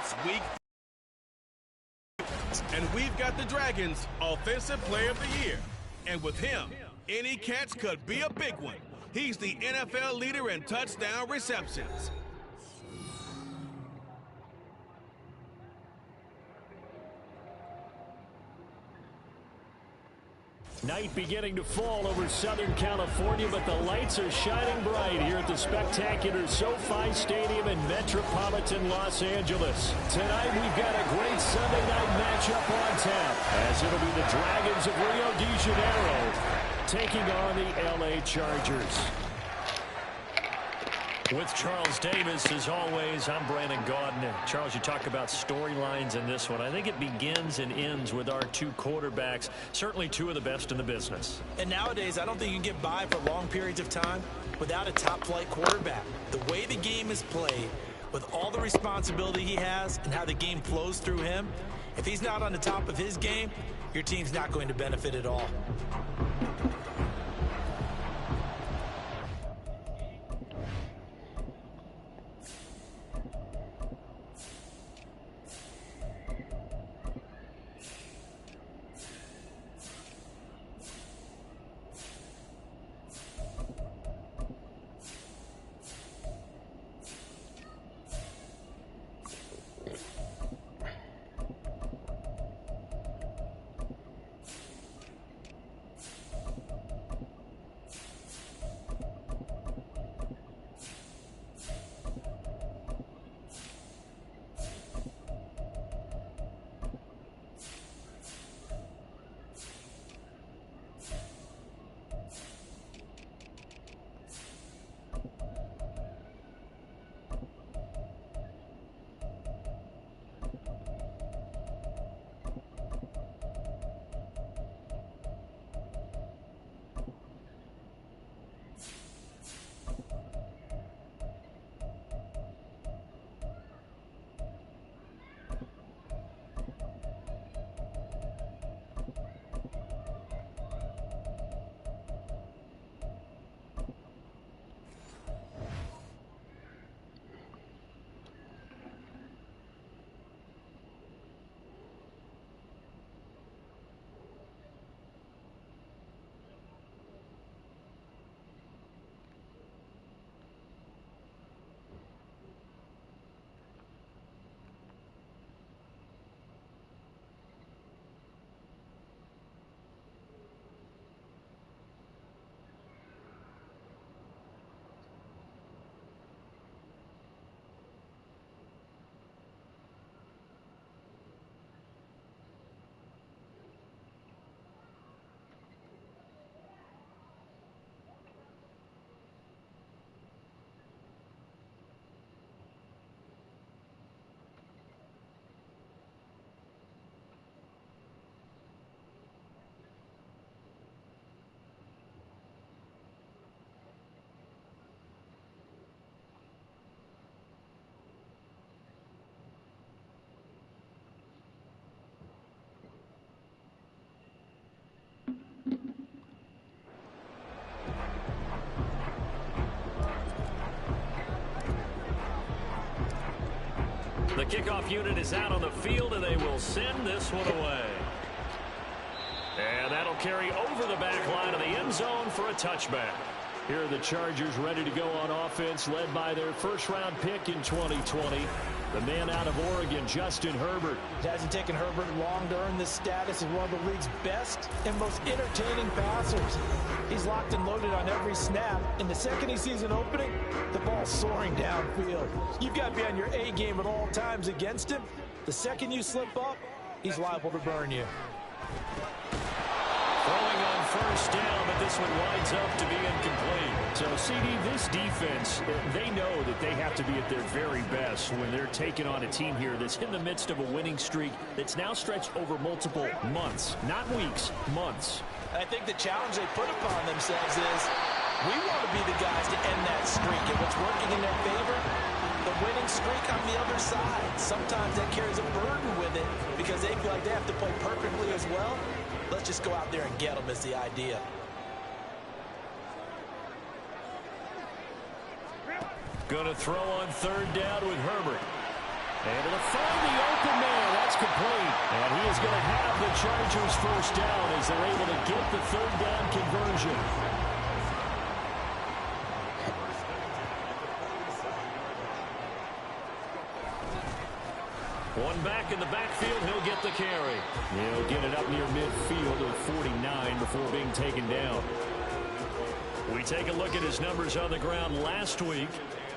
this week. And we've got the Dragons Offensive Player of the Year. And with him, any catch could be a big one. He's the NFL leader in touchdown receptions. Night beginning to fall over Southern California, but the lights are shining bright here at the spectacular SoFi Stadium in metropolitan Los Angeles. Tonight we've got a great Sunday night matchup on tap, as it'll be the Dragons of Rio de Janeiro taking on the LA Chargers. With Charles Davis, as always, I'm Brandon Gaudin. Charles, you talk about storylines in this one. I think it begins and ends with our two quarterbacks, certainly two of the best in the business. And nowadays, I don't think you can get by for long periods of time without a top-flight quarterback. The way the game is played, with all the responsibility he has and how the game flows through him, if he's not on the top of his game, your team's not going to benefit at all. The kickoff unit is out on the field, and they will send this one away. And that'll carry over the back line of the end zone for a touchback. Here are the Chargers ready to go on offense, led by their first-round pick in 2020. The man out of Oregon, Justin Herbert. It hasn't taken Herbert long to earn this status as one of the league's best and most entertaining passers. He's locked and loaded on every snap. And the second he sees an opening, the ball's soaring downfield. You've got to be on your A game at all times against him. The second you slip up, he's liable to burn you. Throwing on first down, but this one winds up to be incomplete. So, CD, this defense, they know that they have to be at their very best when they're taking on a team here that's in the midst of a winning streak that's now stretched over multiple months, not weeks, months. I think the challenge they put upon themselves is, we want to be the guys to end that streak. And what's working in their favor, the winning streak on the other side. Sometimes that carries a burden with it because they feel like they have to play perfectly as well. Let's just go out there and get them is the idea. Going to throw on third down with Herbert. Able to find the open man. That's complete. And he is going to have the Chargers first down as they're able to get the third down conversion. One back in the backfield, he'll get the carry. He'll get it up near midfield of 49 before being taken down. We take a look at his numbers on the ground last week.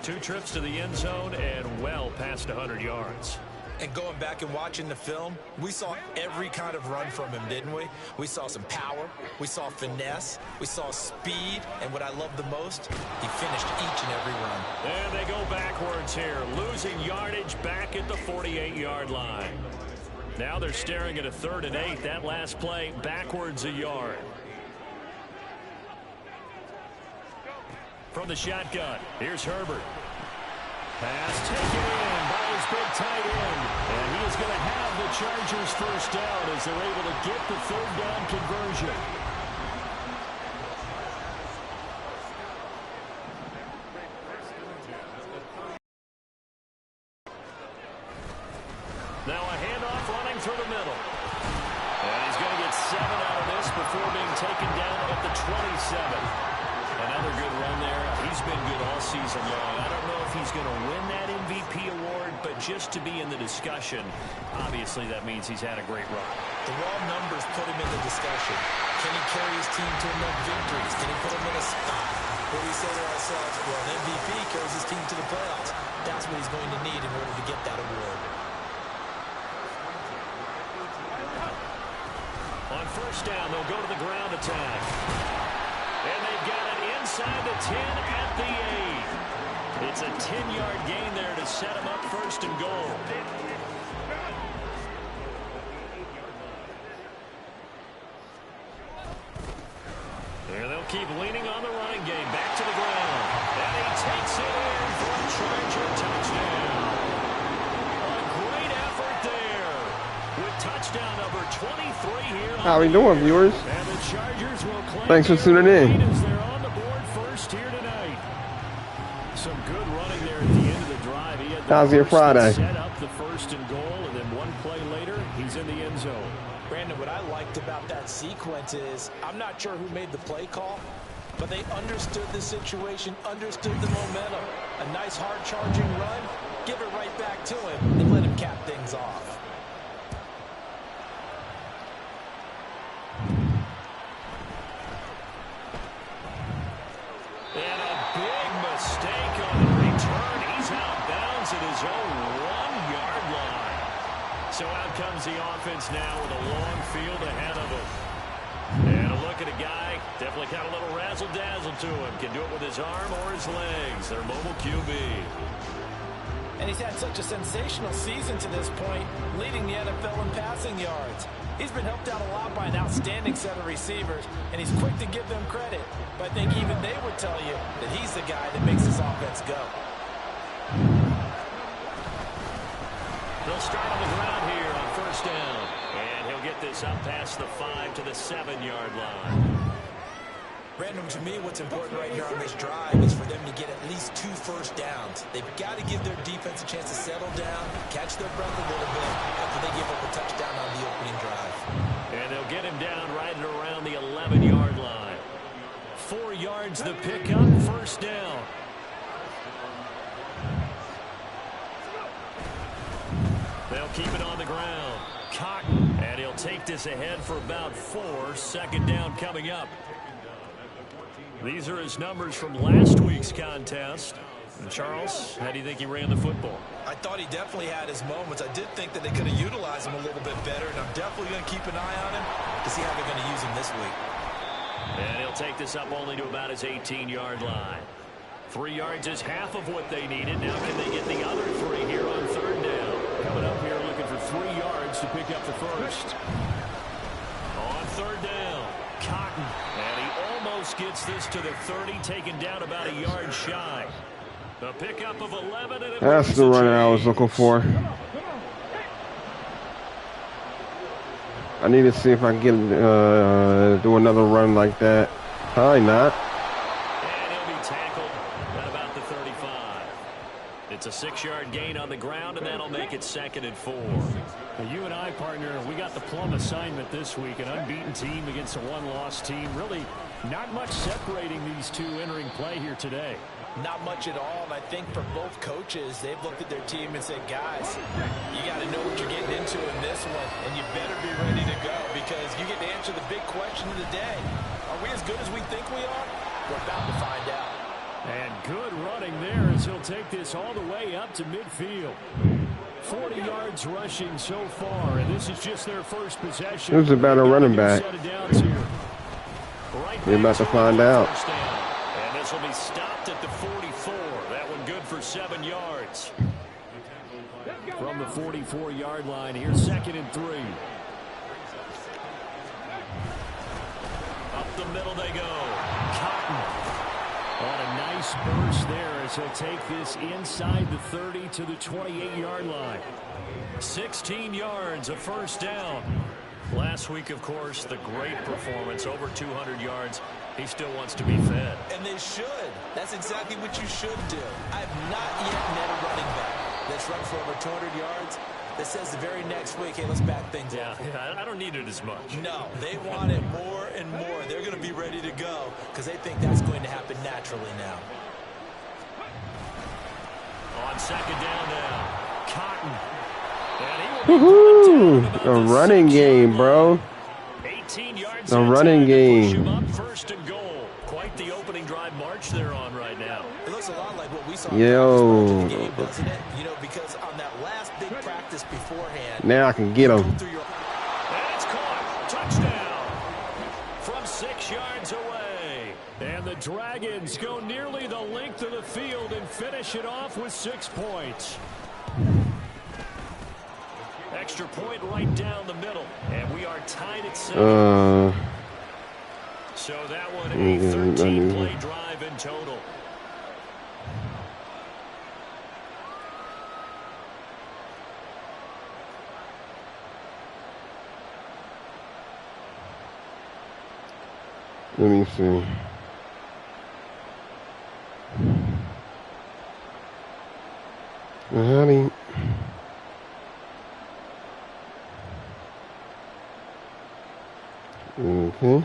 2 trips to the end zone and well past 100 yards. And going back and watching the film, we saw every kind of run from him, didn't we? We saw some power, we saw finesse, we saw speed, and what I love the most, he finished each and every run. And they go backwards here, losing yardage back at the 48-yard line. Now they're staring at a 3rd and 8. That last play, backwards a yard. From the shotgun, here's Herbert. Pass taken in by his big tight end. And he is going to have the Chargers first down as they're able to get the third down conversion. Now a handoff running through the middle. And he's going to get 7 out of this before being taken down at the 27. Another good run there. He's been good all season long. I don't know if he's going to win that MVP award, but just to be in the discussion, obviously that means he's had a great run. The raw numbers put him in the discussion. Can he carry his team to enough victories? Can he put him in a spot where we say to ourselves, well, an MVP carries his team to the playoffs. That's what he's going to need in order to get that award. On first down, they'll go to the ground attack. And they've got it inside the 10 at the 8. It's a 10-yard gain there to set them up first and goal. And they'll keep leaning on the running game. Back to the ground. And he takes it in for a Charger touchdown. A great effort there. With touchdown number 23 here. How we doing, viewers? And the Chargers will claim Thanks for tuning in. as they're on the board first here tonight. Some good running there at the end of the drive. He had the How's your Friday? set up the first and goal, and then one play later, he's in the end zone. Brandon, what I liked about that sequence is, I'm not sure who made the play call, but they understood the situation, understood the momentum. A nice hard charging run, give it right back to him, and let him cap things off. And a big mistake on the return. He's out of bounds at his own 1-yard line. So out comes the offense now with a long field ahead of him. And a look at a guy, definitely got a little razzle-dazzle to him. Can do it with his arm or his legs. Their mobile QB. And he's had such a sensational season to this point, leading the NFL in passing yards. He's been helped out a lot by an outstanding set of receivers, and he's quick to give them credit. But I think even they would tell you that he's the guy that makes this offense go. They'll start on the ground here on first down. And he'll get this up past the 5 to the 7-yard line. Brandon, to me, what's important right here on this drive is for them to get at least 2 first downs. They've got to give their defense a chance to settle down, catch their breath a little bit after they give up a touchdown on the opening drive. And they'll get him down right at around the 11-yard line. 4 yards the pickup, first down. They'll keep it on the ground. Cotton, and he'll take this ahead for about 4. Second down coming up. These are his numbers from last week's contest. And Charles, how do you think he ran the football? I thought he definitely had his moments. I did think that they could have utilized him a little bit better, and I'm definitely going to keep an eye on him to see how they're going to use him this week. And he'll take this up only to about his 18-yard line. 3 yards is half of what they needed. Now can they get the other 3 here on third down? Coming up here looking for 3 yards to pick up the first. On third down, Cotton. And he almost gets this to the 30, taken down about a yard shy. A pickup of 11. And that's the runner I was looking for. I need to see if I can get do another run like that. Probably not. And he'll be tackled at about the 35. It's a a 6-yard gain on the ground, and that'll make it 2nd and 4. Well, you and I, partner, we got the plum assignment this week. An unbeaten team against a one-loss team. Really not much separating these two entering play here today. Not much at all, and I think for both coaches, they've looked at their team and said, guys, you got to know what you're getting into in this one, and you better be ready to go because you get to answer the big question of the day. Are we as good as we think we are? We're about to find out. And good running there as he'll take this all the way up to midfield. 40 yards rushing so far, and this is just their first possession. Who's a better running back? We're about to find out. And this will be stopped at the 44. That one good for 7 yards. From the 44-yard line, here's 2nd and 3. Up the middle they go. Cotton on a nice burst there as he'll take this inside the 30 to the 28-yard line. 16 yards, a first down. Last week, of course, the great performance, over 200 yards. He still wants to be fed. And they should. That's exactly what you should do. I have not yet met a running back that's run for over 200 yards that says the very next week, hey, let's back things up. Yeah, I don't need it as much. No, they want it more and more. They're going to be ready to go because they think that's going to happen naturally now. On 2nd down now, Cotton. Woohoo! A running game, bro. 18 yards. A running game. Up 1st and goal. Quite the opening drive march they're on right now. It looks a lot like what we saw Yo. in the game, doesn't it? You know, because on that last big practice beforehand. Now I can get him. And it's caught. Touchdown. From 6 yards away. And the Dragons go nearly the length of the field and finish it off with 6 points. Extra point right down the middle. And we are tied at 7. So that one, a 13-play drive in total. Let me see. Honey. Okay.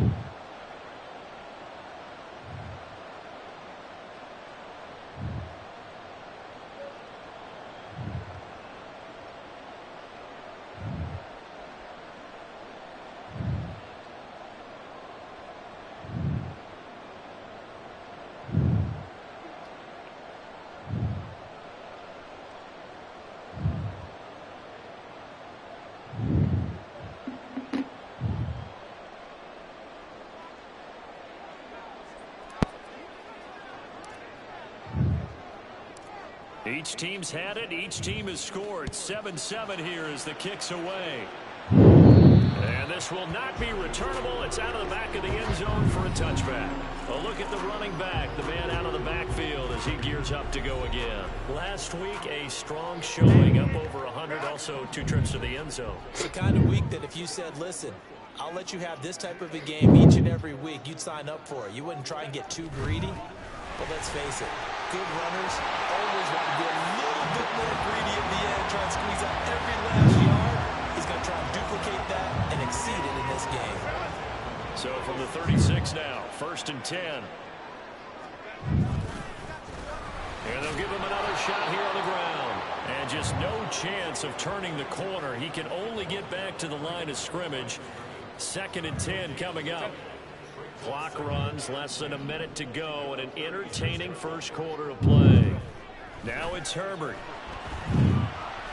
Each team's had it. Each team has scored. 7-7 here as the kick's away. And this will not be returnable. It's out of the back of the end zone for a touchback. A look at the running back, the man out of the backfield as he gears up to go again. Last week, a strong showing, up over 100, also 2 trips to the end zone. It's the kind of week that if you said, listen, I'll let you have this type of a game each and every week, you'd sign up for it. You wouldn't try and get too greedy. But let's face it, good runners always want to be a little bit more greedy at the end, try and squeeze out every last yard. He's going to try and duplicate that and exceed it in this game. So from the 36 now, 1st and 10. And they'll give him another shot here on the ground. And just no chance of turning the corner. He can only get back to the line of scrimmage. 2nd and 10 coming up. Clock runs, less than a minute to go, and an entertaining first quarter of play. Now it's Herbert.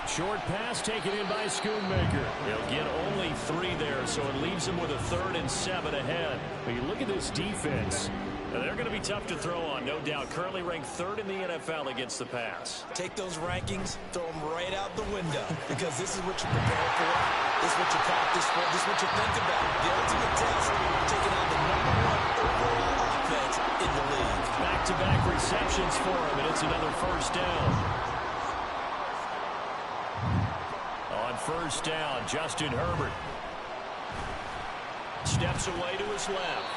Short pass taken in by Schoonmaker. They'll get only 3 there, so it leaves them with a 3rd and 7 ahead. But you look at this defense. They're going to be tough to throw on, no doubt. Currently ranked 3rd in the NFL against the pass. Take those rankings, throw them right out the window, because this is what you prepare for. This is what you practice for. This is what you think about. The ultimate test, taking on the #1 overall offense in the league. Back-to-back receptions for him, and it's another first down. On first down, Justin Herbert steps away to his left.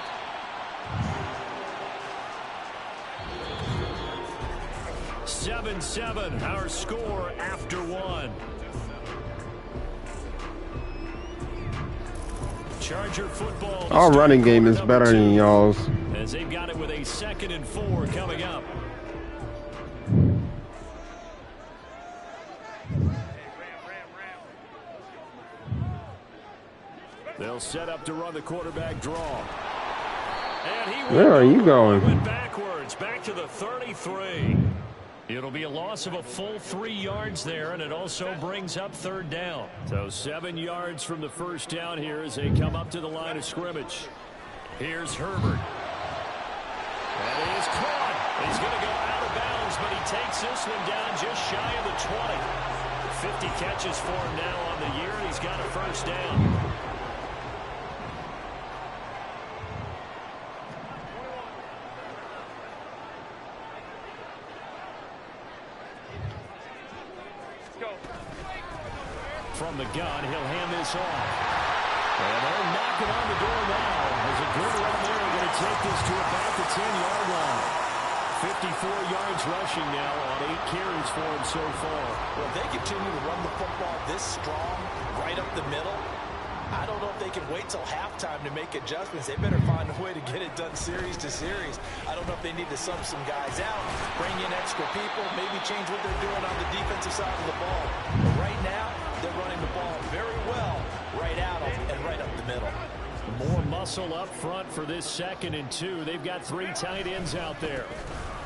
7-7, our score after one. Charger football. Our running game is better than y'all's. As they've got it with a 2nd and 4 coming up. They'll set up to run the quarterback draw. And he Where are you going? Went backwards, back to the 33. It'll be a loss of a full 3 yards there, and it also brings up 3rd down. So 7 yards from the first down here as they come up to the line of scrimmage. Here's Herbert. And he is caught. He's going to go out of bounds, but he takes this one down just shy of the 20. 50 catches for him now on the year, and he's got a 1st down. From the gun, he'll hand this off. And they're knocking on the door now. There's a good run there. They're going to take this to about the 10-yard line. 54 yards rushing now on 8 carries for him so far. Well, if they continue to run the football this strong, right up the middle, I don't know if they can wait till halftime to make adjustments. They better find a way to get it done series to series. I don't know if they need to sub some guys out, bring in extra people, maybe change what they're doing on the defensive side of the ball. But right now, they're running the ball very well right out and right up the middle. More muscle up front for this 2nd and 2. They've got 3 tight ends out there.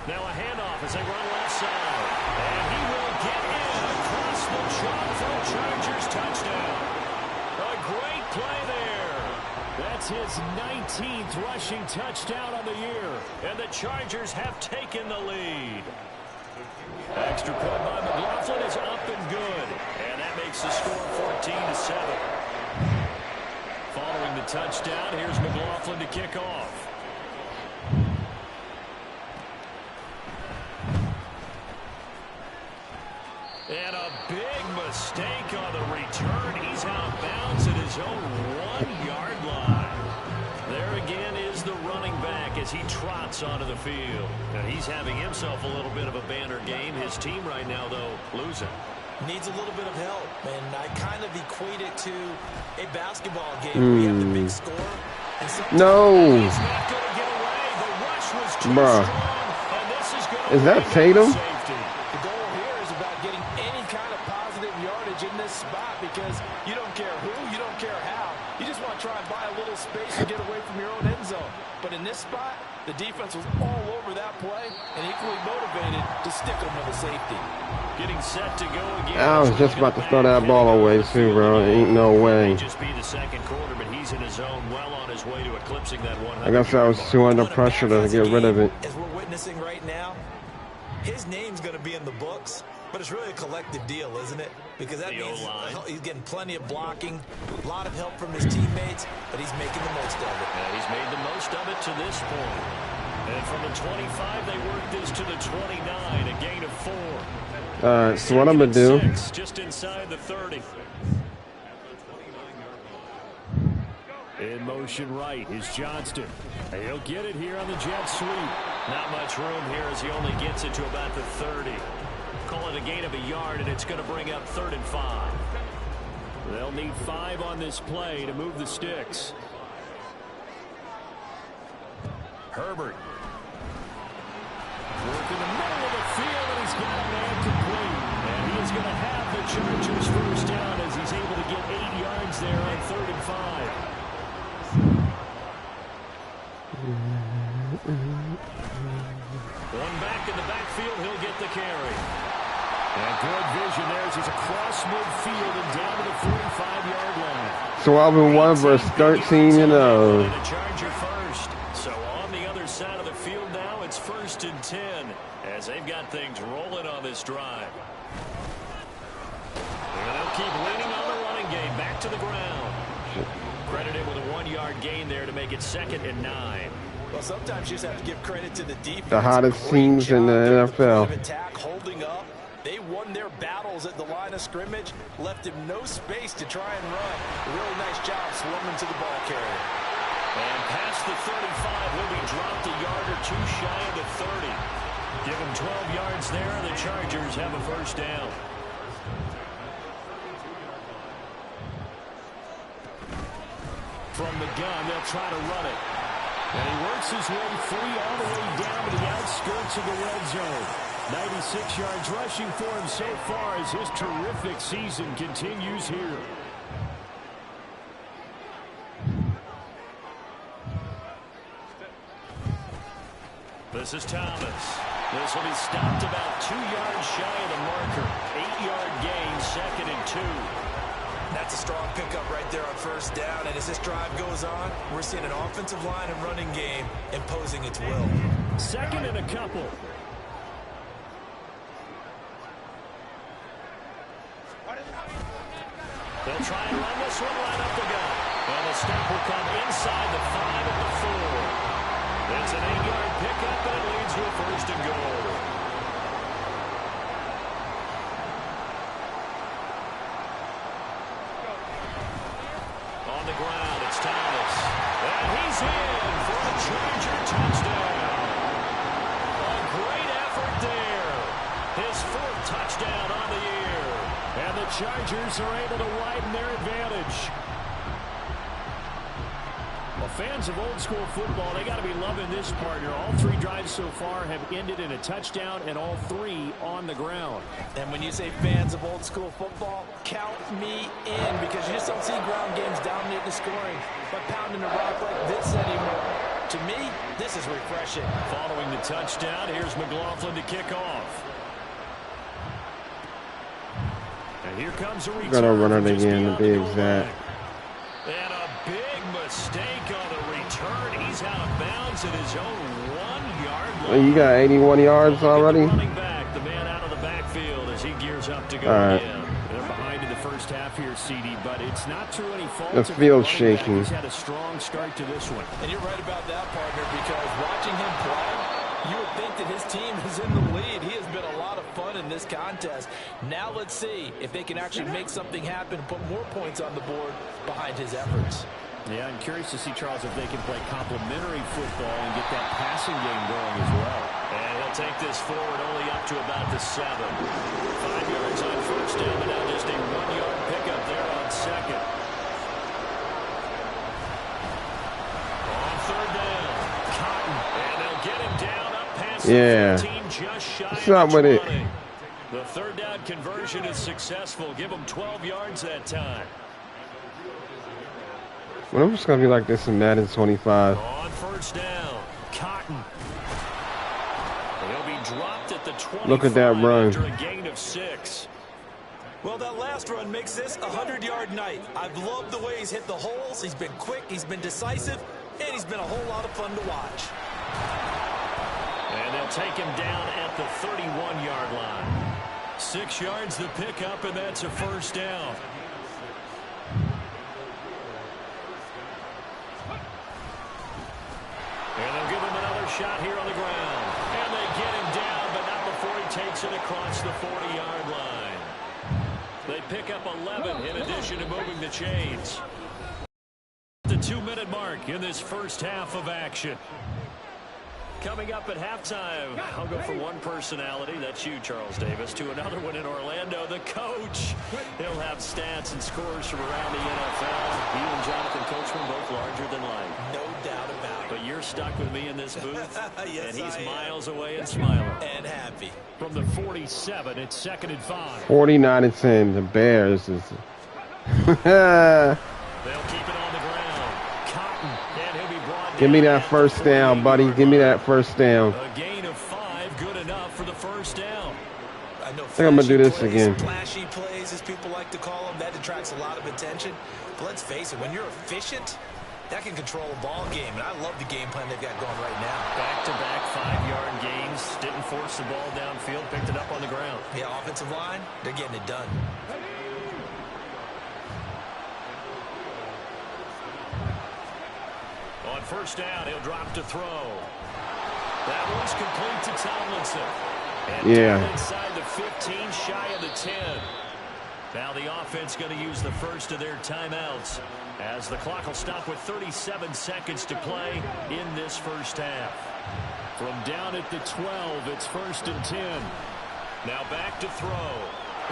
Now a handoff as they run left side. And he will get in across the chalk for a Chargers touchdown. A great play there. That's his 19th rushing touchdown on the year. And the Chargers have taken the lead. Extra point by McLaughlin is up and good. And that makes the score 14-7. Following the touchdown, here's McLaughlin to kick off. And a big mistake on the return. He's out of bounds at his own 1-yard line. There again is the running back as he trots onto the field. And he's having himself a little bit of a banner game. His team right now, though, losing. Needs a little bit of help, and I kind of equate it to a basketball game where you have the big score. And no. He's not going to get away. The rush was too Bruh. strong, and this is going to Is that bring Tatum? up safety. The goal here is about getting any kind of positive yardage in this spot because you don't care who, you don't care how. You just want to try and buy a little space and get away from your own end zone. But in this spot, the defense was all over that play and equally motivated to stick them with a safety. Getting set to go again. I was just about to throw that ball away too, bro. Ain't no way. Just be the 2nd quarter, but he's in his zone, well on his way to eclipsing that 100. I guess I was too under pressure to get rid of it. As we're witnessing right now, his name's going to be in the books, but it's really a collective deal, isn't it? Because that means he's getting plenty of blocking, a lot of help from his teammates, but he's making the most of it. Yeah, he's made the most of it to this point. And from the 25, they work this to the 29, a gain of 4. Alright, so what I'm going to do, Just inside the 30. In motion right is Johnston. He'll get it here on the jet sweep. Not much room here as he only gets it to about the 30. Call it a gain of a yard, and it's going to bring up 3rd and 5. They'll need 5 on this play to move the sticks. Herbert. Work in the middle of the field, and he's got a man complete. And he is going to have the Chargers 1st down as he's able to get 8 yards there on 3rd and 5. One back in the backfield, he'll get the carry. And good vision there as he's across midfield and down to the 45-yard line. 12-1 versus 13-0. And a Charger first. So on the other side of the field now, it's 1st and 10 as they've got things rolling on this drive. And they'll keep leaning on the running game. Back to the ground. Credited with a 1-yard gain there to make it 2nd and 9. Well, sometimes you just have to give credit to the defense. The hottest teams in the NFL. Attack, holding up. They won their battles at the line of scrimmage, left him no space to try and run. A really nice job swarming to the ball carrier. And past the 35, will be dropped a yard or two shy of the 30. Give them 12 yards there, and the Chargers have a first down. From the gun, they'll try to run it. And he works his way free all the way down to the outskirts of the red zone. 96 yards rushing for him so far as his terrific season continues here. This is Thomas. This will be stopped about 2 yards shy of the marker. 8-yard gain, 2nd and 2. That's a strong pickup right there on first down. And as this drive goes on, we're seeing an offensive line and running game imposing its will. 2nd and a couple. They'll try and run this one right up the gut. And the stop will come inside the 5 at the 4. It's an 8-yard pickup, and it leads to a 1st and goal. On the ground, it's Thomas. And he's in for a Charger touchdown. A great effort there. His 4th touchdown on the year. And the Chargers are able to widen their advantage. Well, fans of old school football, they got to be loving this partner. All 3 drives so far have ended in a touchdown, and all 3 on the ground. And when you say fans of old school football, count me in, because you just don't see ground games dominate the scoring by pounding the rock like this anymore. To me, this is refreshing. Following the touchdown, here's McLaughlin to kick off. And here comes a return. Gonna run it again to be exact. And a big mistake on the return. He's out of bounds at his own 1-yard line. You got 81 yards already? Running back, the man out of the backfield as he gears up to go again. They're behind in the first half here, CD, but it's not through any fault. The field's shaking. He's had a strong start to this one. And you're right about that, partner, because watching him play, you would think that his team is in the lead. He has been a lot of fun in this contest. Now let's see if they can actually make something happen, put more points on the board behind his efforts. Yeah, I'm curious to see, Charles, if they can play complementary football and get that passing game going as well. And he'll take this forward only up to about the 7. 5 yards on first down, but now just a 1-yard pickup there on 2nd. On 3rd down, Cotton, and they'll get him down up past the 15, just shy of 20. The 3rd down conversion is successful. Give them 12 yards that time. Well, I'm just going to be like this in Madden 25. On first down, Cotton. He'll be dropped at the 25. Look at that run. After a gain of 6. Well, that last run makes this a 100-yard night. I've loved the way he's hit the holes. He's been quick, he's been decisive, and he's been a whole lot of fun to watch. And they'll take him down at the 31-yard line. 6 yards the pickup, and that's a first down. And they'll give him another shot here on the ground. And they get him down, but not before he takes it across the 40-yard line. They pick up 11 in addition to moving the chains. The 2-minute mark in this first half of action. Coming up at halftime, I'll go from one personality, that's you, Charles Davis, to another one in Orlando, the coach. He'll have stats and scores from around the NFL. He and Jonathan Coachman both larger than life. No doubt about it. But you're stuck with me in this booth, yes, and he's I am. miles away and smiling. And happy. From the 47, it's 2nd and 5. 49-10, the Bears is... They'll keep it on the ground. Cotton, and he'll be brought down. Give me that first down, buddy. Give me that first down. A gain of 5, good enough for the first down. I know think I'm gonna do this plays, again. Flashy plays, as people like to call them, that attracts a lot of attention. But let's face it, when you're efficient, that can control a ball game. And I love the game plan they've got going right now. Back-to-back 5-yard gains. Didn't force the ball downfield. Picked it up on the ground. Yeah, offensive line, they're getting it done. On first down, he'll drop to throw. That one's complete to Tomlinson. And down inside the 15, shy of the 10. Now the offense going to use the first of their timeouts as the clock will stop with 37 seconds to play in this first half. From down at the 12, it's 1st and 10. Now back to throw.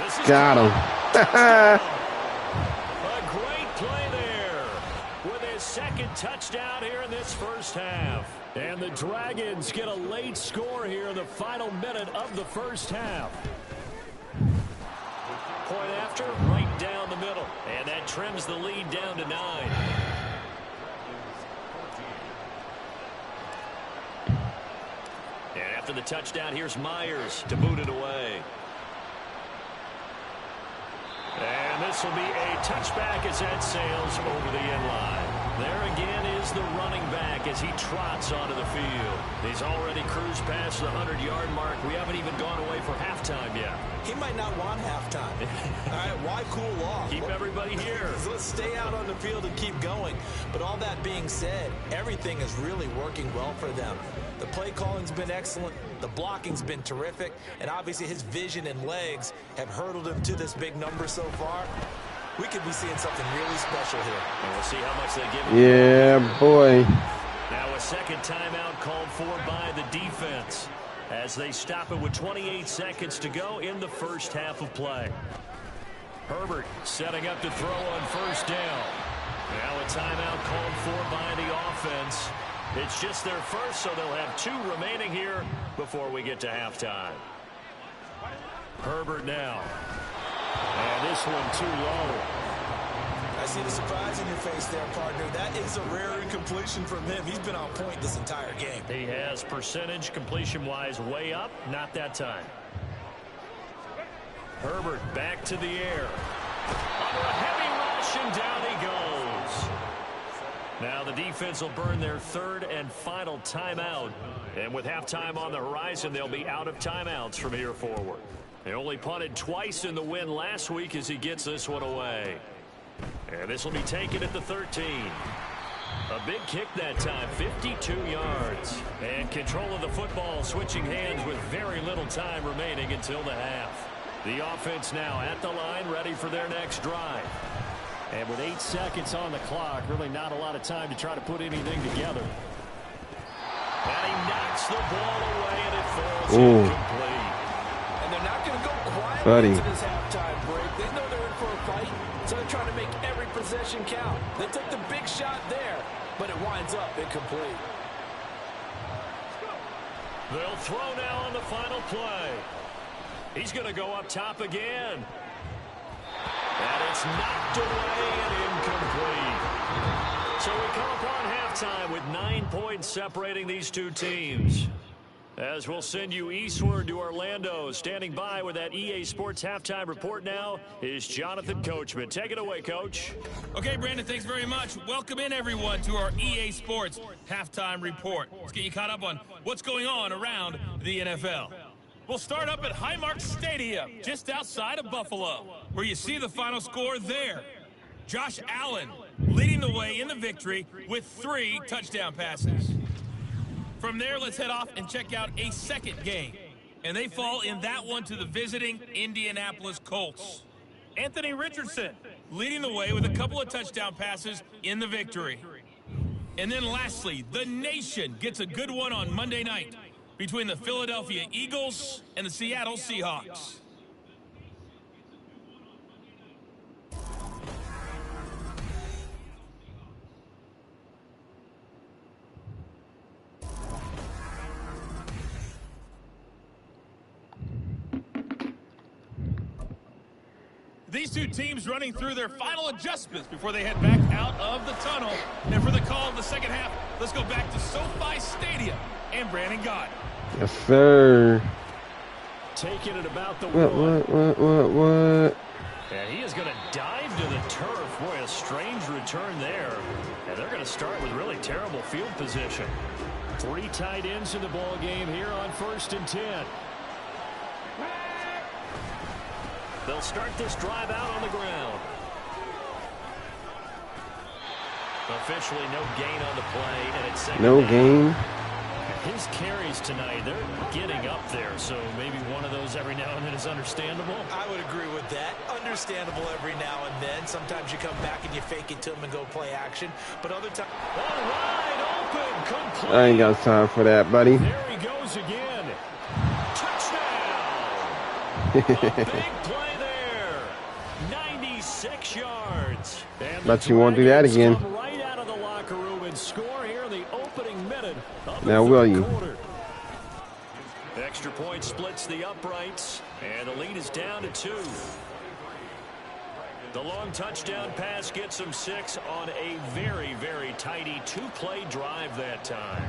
This is got him. A great play there with his second touchdown here in this first half. And the Dragons get a late score here in the final minute of the first half. Point after, right down the middle. And that trims the lead down to 9. And after the touchdown, here's Myers to boot it away. And this will be a touchback as that sails over the end line. There again is the running back as he trots onto the field. He's already cruised past the 100-yard mark. We haven't even gone away for halftime yet. He might not want halftime. All right, why cool off? Keep everybody here. Let's stay out on the field and keep going. But all that being said, everything is really working well for them. The play calling's been excellent. The blocking's been terrific. And obviously his vision and legs have hurdled him to this big number so far. We could be seeing something really special here. And we'll see how much they give him. Yeah, boy. Now a second timeout called for by the defense as they stop it with 28 seconds to go in the first half of play. Herbert setting up to throw on first down. Now a timeout called for by the offense. It's just their first, so they'll have 2 remaining here before we get to halftime. Herbert now. And this one too low. I see the surprise in your face there, partner. That is a rare incompletion from him. He's been on point this entire game. He has percentage completion-wise way up. Not that time. Herbert back to the air. Under a heavy rush, and down he goes. Now the defense will burn their 3rd and final timeout. And with halftime on the horizon, they'll be out of timeouts from here forward. They only punted twice in the win last week as he gets this one away. And this will be taken at the 13. A big kick that time, 52 yards. And control of the football switching hands with very little time remaining until the half. The offense now at the line, ready for their next drive. And with 8 seconds on the clock, really not a lot of time to try to put anything together. And he knocks the ball away, and it falls incomplete. And they're not going to go quietly into this halftime break. They know they're in for a fight, so they're trying to make every possession count. They took the big shot there, but it winds up incomplete. They'll throw now on the final play. He's going to go up top again. And it's knocked away and incomplete. So we come upon halftime with 9 points separating these 2 teams. As we'll send you eastward to Orlando. Standing by with that EA Sports halftime report now is Jonathan Coachman. Take it away, Coach. Okay, Brandon, thanks very much. Welcome in, everyone, to our EA Sports halftime report. Let's get you caught up on what's going on around the NFL. We'll start up at Highmark Stadium, just outside of Buffalo, where you see the final score there. Josh Allen leading the way in the victory with 3 touchdown passes. From there, let's head off and check out a second game. And they fall in that one to the visiting Indianapolis Colts. Anthony Richardson leading the way with a couple of touchdown passes in the victory. And then lastly, the nation gets a good one on Monday night between the Philadelphia Eagles and the Seattle Seahawks. These 2 teams running through their final adjustments before they head back out of the tunnel. And for the call of the second half, let's go back to SoFi Stadium and Brandon Gott. Yes, sir. Taking it about the What? And he is going to dive to the turf. Boy, a strange return there. And they're going to start with really terrible field position. 3 tight ends in the ball game here on 1st and 10. They'll start this drive out on the ground. Officially no gain on the play, and it's second No down. gain. His carries tonight, they're getting up there, so maybe one of those every now and then is understandable. I would agree with that. Understandable every now and then. Sometimes you come back and you fake it to him and go play action, but other times... Wide open, complete. I ain't got time for that, buddy. There he goes again. Touchdown! A big play there. 96 yards. Bet you won't do that again. Right out of the locker room and score here in the opening minute of the Now will you? quarter. Extra point splits the uprights, and the lead is down to 2. The long touchdown pass gets them 6 on a very, very tidy 2-play drive that time.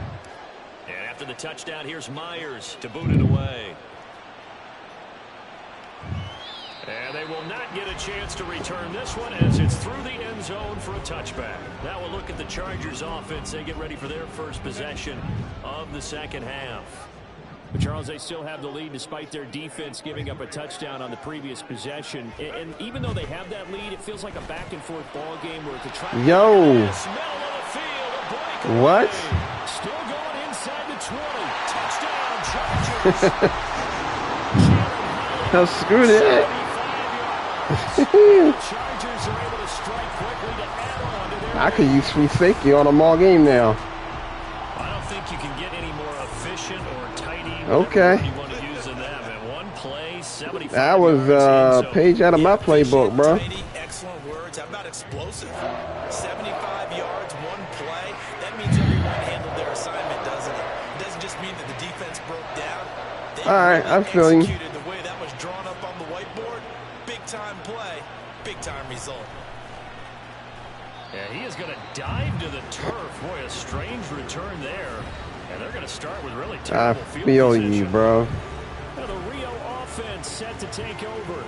And after the touchdown, here's Myers to boot it away. And they will not get a chance to return this one as it's through the end zone for a touchback. Now we'll look at the Chargers offense. They get ready for their first possession of the second half. But Charles, they still have the lead despite their defense giving up a touchdown on the previous possession. And even though they have that lead, it feels like a back-and-forth ball game where to try. Yo. What? Still going inside the 20. Touchdown, Chargers. Now screw that. Chargers are able to strike quickly to add on to their I could use free safety on them all game now. I don't think you can get any more efficient or tidy. Okay. You want to use in that. And one play, 75 That was yards in, so page out of my playbook, bro. Tidy, excellent words. How about explosive? 75 yards, one play. That means everyone handled their assignment, doesn't it? It doesn't just mean that the defense broke down. They All right, really I'm feeling. executed the way that was drawn up on the whiteboard. Big-time play, big-time result. Yeah, he is going to dive to the turf. Boy, a strange return there. And they're going to start with really I terrible field feel position. you, bro. Now the Rio offense set to take over.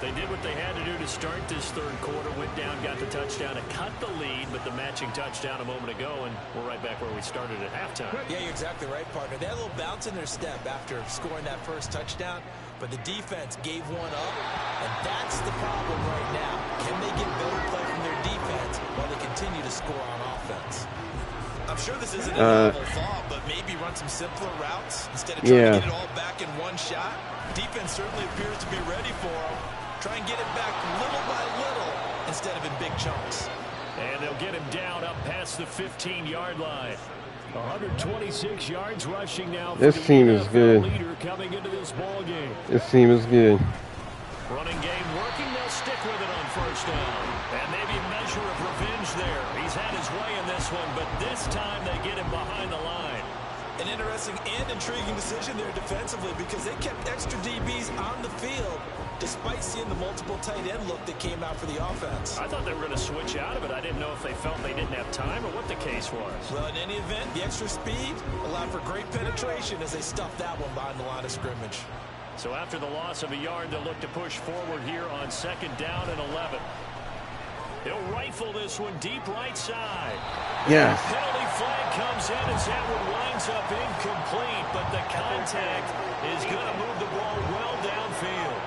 They did what they had to do to start this third quarter. Went down, got the touchdown, and cut the lead, but the matching touchdown a moment ago, and we're right back where we started at halftime. Yeah, you're exactly right, partner. They had a little bounce in their step after scoring that first touchdown, but the defense gave one up, and that's the problem right now. Can they get better play from their defense while they continue to score on offense? I'm sure this isn't a novel thought, but maybe run some simpler routes instead of trying to get it all back in one shot. Defense certainly appears to be ready for them. Try and get it back little by little instead of in big chunks. And they'll get him down up past the 15-yard line. 126 yards rushing now. This team is good. Leader coming into this ball game. This team is good. Running game working. They'll stick with it on first down. And maybe a measure of revenge there. He's had his way in this one, but this time they get him behind the line. An interesting and intriguing decision there defensively because they kept extra DBs on the field despite seeing the multiple tight end look that came out for the offense. I thought they were going to switch out of it. I didn't know if they felt they didn't have time or what the case was. Well, in any event, the extra speed allowed for great penetration as they stuffed that one behind the line of scrimmage. So after the loss of a yard, they'll look to push forward here on second down and 11. He'll rifle this one deep right side. Yes. Penalty flag comes in as that one winds up incomplete, but the contact is going to move the ball well downfield.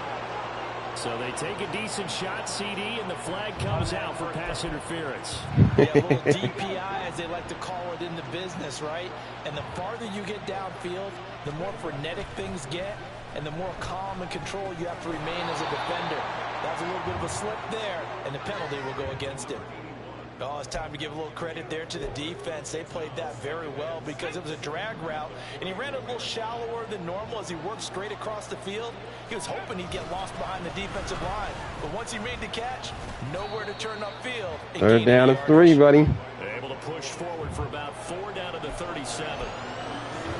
So they take a decent shot, CD, and the flag comes out for pass interference. Yeah, a little DPI, as they like to call it in the business, right? And the farther you get downfield, the more frenetic things get, and the more calm and control you have to remain as a defender. That's a little bit of a slip there, and the penalty will go against him. Oh, it's time to give a little credit there to the defense. They played that very well because it was a drag route, and he ran a little shallower than normal as he worked straight across the field. He was hoping he'd get lost behind the defensive line, but once he made the catch, nowhere to turn upfield. Third down to 3, buddy. They're able to push forward for about 4 down to the 37.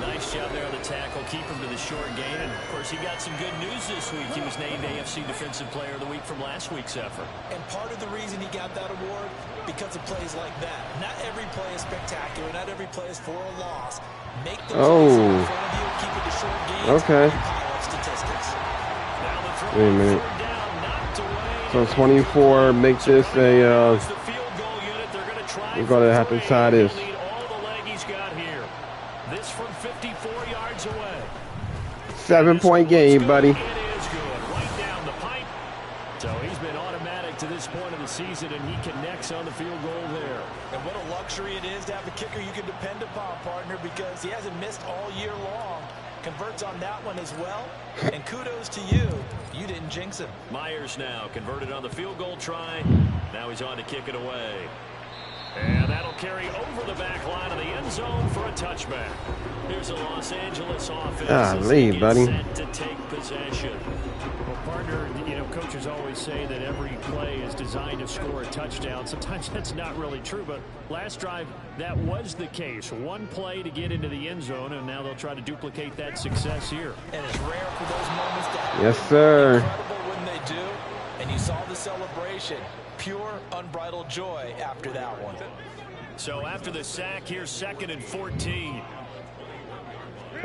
Nice job there on the tackle. Keep him to the short gain. And, of course, he got some good news this week. He was named AFC Defensive Player of the Week from last week's effort. And part of the reason he got that award, because of plays like that. Not every play is spectacular. Not every play is for a loss. Make the plays in front of you. Keep it to short gains. Okay. Pile up statistics. Now the throw Wait a minute. down, knocked away. So 24, make this a, The field goal unit, they're going to try. we're going to have to tie this. He'll need all the leg he's got here. This from 54 yards away. 7-point game, buddy. It is good. Right down the pipe. So he's been automatic to this point of the season, and he connects on the field goal there. And what a luxury it is to have a kicker you can depend upon, partner, because he hasn't missed all year long. Converts on that one as well. And kudos to you. You didn't jinx him. Myers now converted on the field goal try. Now he's on to kick it away. And that'll carry over the back line of the end zone for a touchback. Here's a Los Angeles offense as they get buddy. Set to take possession. Well, partner, you know, coaches always say that every play is designed to score a touchdown. Sometimes that's not really true, but last drive, that was the case. One play to get into the end zone, and now they'll try to duplicate that success here. And it's rare for those moments to happen. Yes, sir. Incredible when they do, and you saw the celebration. Pure, unbridled joy after that one. So after the sack, here's 2nd and 14.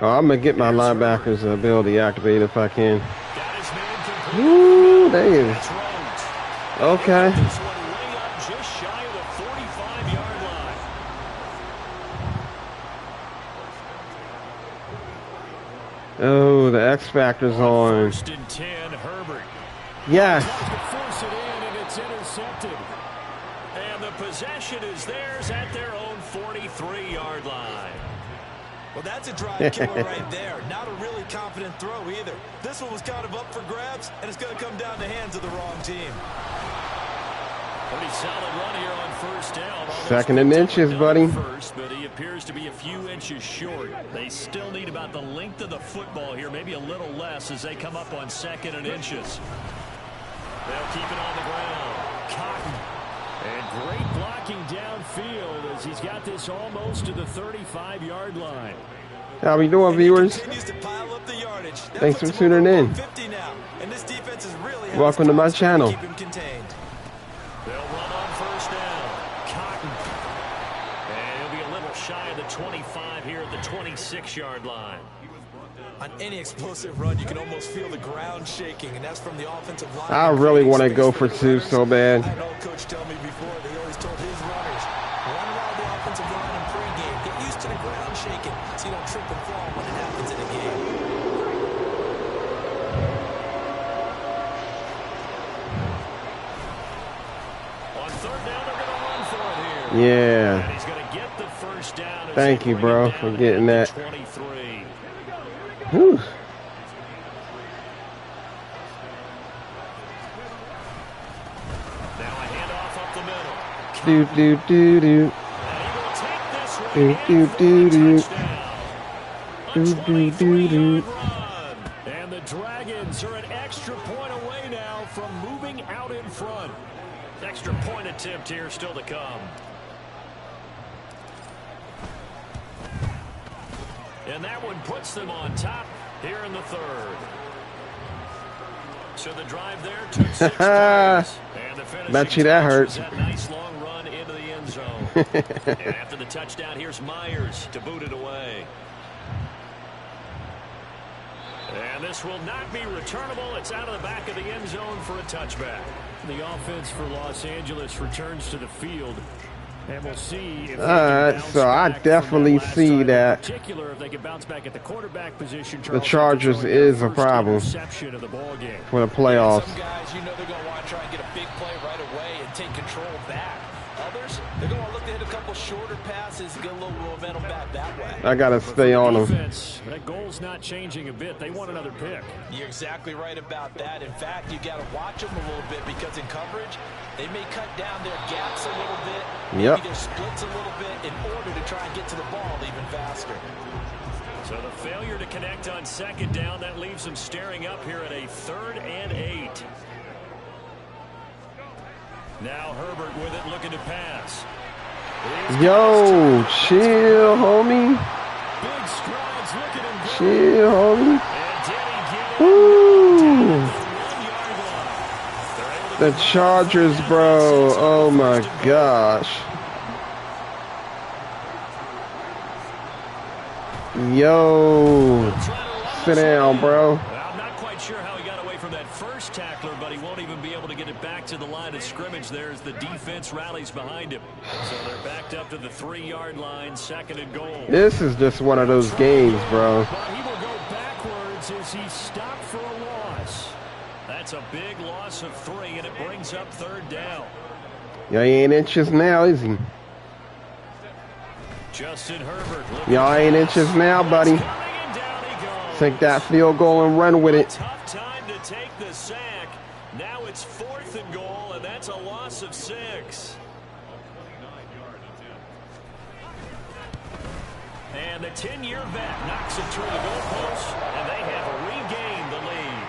Oh, I'm going to get my linebackers ability activated if I can. Got his man complete. Ooh, dang. That's right. Okay. This one way up just shy of the 45-yard line. Oh, the X Factor's on. 1st and 10, Herbert. Yes. Tries to force it in, and it's intercepted. And the possession is theirs at their own 43-yard line. Well, that's a drive killer right there. Not a really confident throw either. This one was kind of up for grabs, and it's going to come down to the hands of the wrong team. Pretty solid run here on 1st down. 2nd and inches, buddy. First, but he appears to be a few inches short. They still need about the length of the football here, maybe a little less as they come up on 2nd and inches. They'll keep it on the ground. Cotton. And great blocking downfield as he's got this almost to the 35-yard line. How we doing, viewers? Thanks for tuning in. Welcome to my channel. They'll run on 1st down. Cotton. And he'll be a little shy of the 25 here at the 26-yard line. On any explosive run, you can almost feel the ground shaking, and that's from the offensive line. I really want to go for 2 so bad. I had an old coach tell me before, they always told his runners, run around the offensive line in pregame. Get used to the ground shaking so you don't trip and fall when it happens in a game. On 3rd down, they're going to run for it here. Yeah. And he's going to get the 1st down. Thank you, bro, for getting that. 23. Whew. Now a handoff up the middle. Do do do do. And he will take this one Do, in do, for do, a do. touchdown. A Do, do, do, do. 23-yard run. And the Dragons are an extra point away now from moving out in front. Extra point attempt here still to come. And that one puts them on top here in the 3rd. So the drive there took 6 plays. And the finishing Bet you that touch hurts. was that nice long run into the end zone. And after the touchdown, here's Myers to boot it away. And this will not be returnable. It's out of the back of the end zone for a touchback. The offense for Los Angeles returns to the field. And we'll see if so I definitely see that particular if they can bounce back at the quarterback position. the Chargers is a problem of the ball game. for the playoffs. Some guys, you know, they're going to want to try and get a big play right away and take control back. Others, they're going to look to hit a couple shorter passes and get a little momentum back that way. I gotta stay on them. That goal's not changing a bit. They want another pick. You're exactly right about that. In fact, you got to watch them a little bit because in coverage, they may cut down their gaps a little bit, maybe their splits a little bit in order to try and get to the ball even faster. So the failure to connect on 2nd down, that leaves them staring up here at a 3rd and 8. Now Herbert with it, looking to pass. Yo, chill, homie. Big strides, look at him go. Chill, homie. And did he get it? Woo. Down The to the 1 yard line. Chargers, bro. Oh my gosh. Yo. Sit down, bro. I'm not quite sure how he got away from that first tackler, but he won't even be able to get it back to the line of scrimmage there as the defense rallies behind him. So they're backed up to the 3-yard line, 2nd and goal. This is just one of those games, bro. But he will go backwards as he stopped for a loss. That's a big loss of 3, and it brings up 3rd down. Y'all ain't inches now, is he? Justin Herbert. Y'all ain't inches now, buddy. Take that field goal and run with it. Tough time to take the sack. Now it's 4th and goal, and that's a loss of 6. And the 10-year vet knocks it through the goalpost, and they have regained the lead.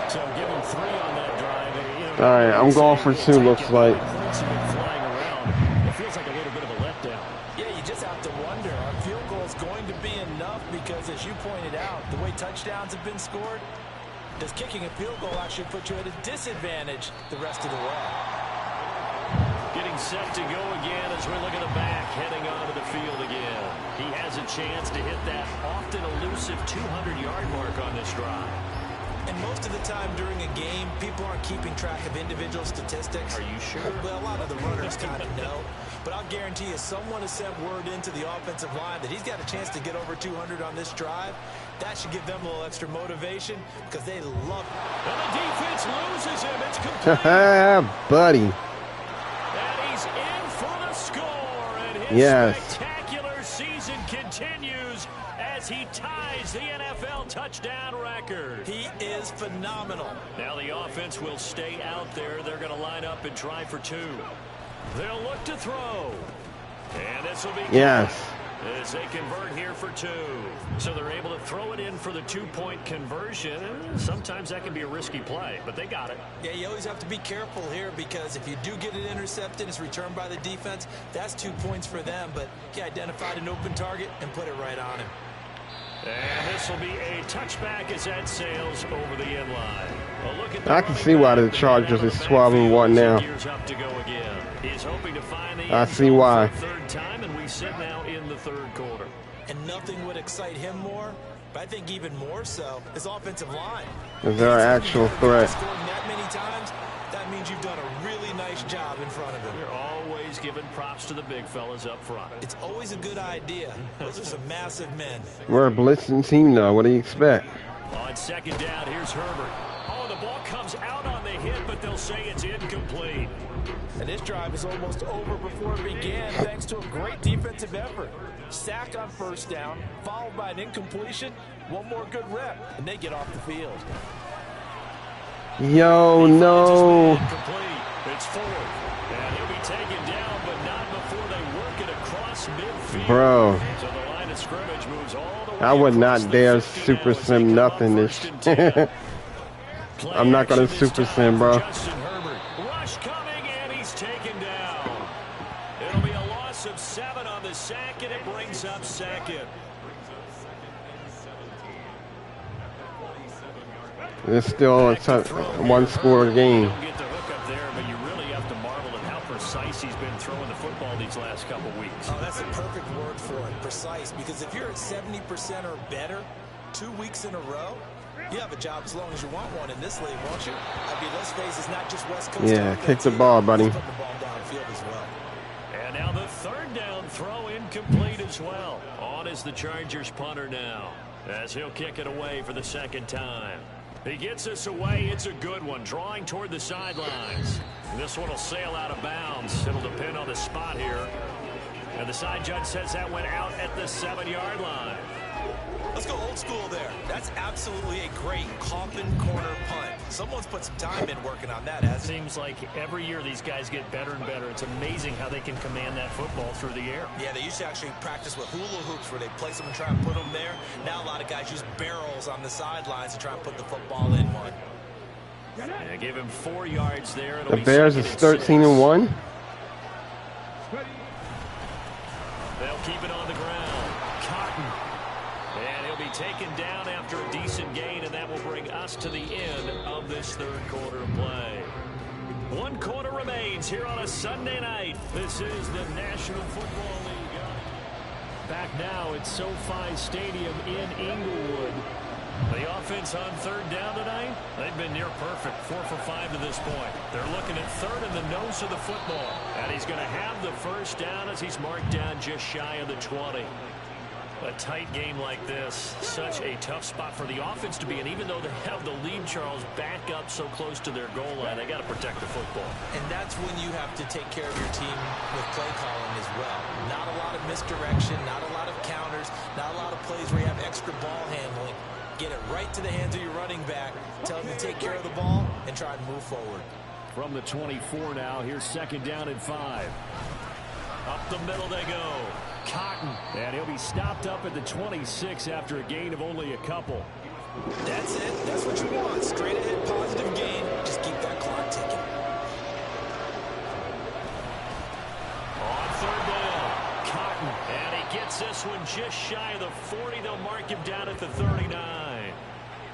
So give them 3 on that drive. You know, all right, I'm going for 2, looks like. Points have been flying around. It feels like a little bit of a letdown. Yeah, you just have to wonder, are field goals going to be enough? Because as you pointed out, the way touchdowns have been scored, does kicking a field goal actually put you at a disadvantage the rest of the way? Getting set to go again as we look at the back, heading onto the field again. He has a chance to hit that often elusive 200-yard mark on this drive. And most of the time during a game, people aren't keeping track of individual statistics. Are you sure? Well, a lot of the runners kind of know. But I'll guarantee you, someone has sent word into the offensive line that he's got a chance to get over 200 on this drive. That should give them a little extra motivation because they love it. And the defense loses him. It's complete. Buddy. And he's in for the score. And his spectacular season continues as he ties the NFL touchdown record. He is phenomenal. Now the offense will stay out there. They're going to line up and try for 2. They'll look to throw. And this will be as they convert here for 2. So they're able to throw it in for the 2-point conversion. Sometimes that can be a risky play, but they got it. Yeah, you always have to be careful here because if you do get it intercepted, it's returned by the defense, that's 2 points for them. But he identified an open target and put it right on him. And this will be a touchback as that sails over the end line. Well, look at I can see why the Chargers is 12-1 now. He's hoping to find the I see why. Third time, and we sit now in the 3rd quarter. And nothing would excite him more, but I think even more so, his offensive line. Is there an actual threat? Scoring that many times, that means you've done a really nice job in front of him. You're always giving props to the big fellas up front. It's always a good idea. Those are some massive men. We're a blitzing team now. What do you expect? On 2nd down, here's Herbert. Oh, the ball comes out on the hit, but they'll say it's incomplete. And this drive is almost over before it began thanks to a great defensive effort. Sack on 1st down, followed by an incompletion, one more good rep, and they get off the field. Yo, no. It's 4th, and he'll be taken down, but not before they work it across midfield. Bro. So the line of scrimmage moves all the way. I would not dare super sim nothing this. I'm not going to super sim, bro. Rush coming, and he's taken down. It'll be a loss of 7 on the sack, and it brings up 2nd. It's still a 1-score game. You don't get the hook up there, but you really have to marvel at how precise he's been throwing the football these last couple weeks. Oh, that's a perfect word for it, precise, because if you're at 70% or better 2 weeks in a row, you have a job as long as you want one in this league, won't you? I mean, let's face it's not just West Coast. Yeah, kick the ball, buddy. Put the ball downfield as well. And now the 3rd down throw incomplete as well. On is the Chargers punter now, as he'll kick it away for the 2nd time. He gets this away. It's a good one, drawing toward the sidelines. This one will sail out of bounds. It'll depend on the spot here. And the side judge says that went out at the 7-yard line. Let's go old school there. That's absolutely a great coffin corner punt. Someone's put some time in working on that, hasn't it? Seems like every year these guys get better and better. It's amazing how they can command that football through the air. Yeah, they used to actually practice with hula hoops where they place them and try and put them there. Now a lot of guys use barrels on the sidelines to try and put the football in one. Yeah, give him 4 yards there. The Bears is 13-1. They'll keep it on the ground. Cotton. And he'll be taken down after a decent gain, and that will bring us to the end of this 3rd quarter of play. 1 quarter remains here on a Sunday night. This is the National Football League. Back now at SoFi Stadium in Inglewood. The offense on 3rd down tonight, they've been near perfect, 4 for 5 to this point. They're looking at 3rd in the nose of the football. And he's going to have the 1st down as he's marked down just shy of the 20. A tight game like this, such a tough spot for the offense to be in. Even though they have the lead, Charles, back up so close to their goal line, they got to protect the football. And that's when you have to take care of your team with play calling as well. Not a lot of misdirection, not a lot of counters, not a lot of plays where you have extra ball handling. Get it right to the hands of your running back, tell him to take care of the ball, and try and move forward. From the 24 now, here's 2nd down and 5. Up the middle they go. Cotton And he'll be stopped up at the 26 after a gain of only a couple. That's it. That's what you want. Straight ahead, positive gain. Just keep that clock ticking. On third down, Cotton. And he gets this one just shy of the 40. They'll mark him down at the 39.